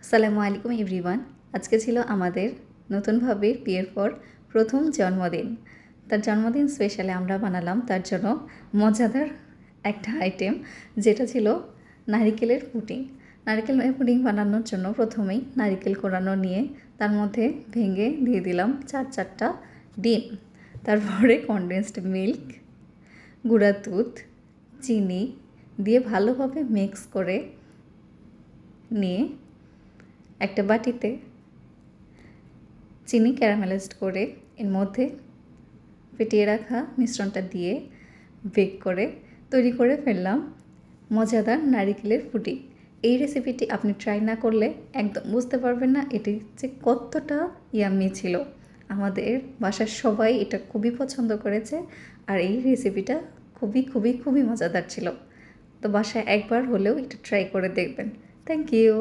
আসসালামু আলাইকুম এভরিওয়ান। আজকে ছিল আমাদের নতুন ভাবির বিয়ের পর প্রথম জন্মদিন। তার জন্মদিন স্পেশালি আমরা বানালাম তার জন্য মজাদার একটা আইটেম, যেটা ছিল নারিকেলের পুডিং। নারিকেলের পুডিং বানানোর জন্য প্রথমেই নারিকেল কোড়ানো নিয়ে তার মধ্যে ভেঙে দিয়ে দিলাম চারটা ডিম। তারপরে কনডেন্সড মিল্ক, গুঁড়া দুধ, চিনি দিয়ে ভালোভাবে মিক্স করে নিয়ে একটা বাটিতে চিনি ক্যারামেলাইজড করে এর মধ্যে ফেটিয়ে রাখা মিশ্রণটা দিয়ে বেক করে তৈরি করে ফেললাম মজাদার নারিকেলের পুডিং। এই রেসিপিটি আপনি ট্রাই না করলে একদম বুঝতে পারবেন না এটি যে কতটা ইয়াম্মি ছিল। আমাদের বাসার সবাই এটা খুবই পছন্দ করেছে আর এই রেসিপিটা খুবই মজাদার ছিল। তো বাসায় একবার হলেও এটা ট্রাই করে দেখবেন। Thank you.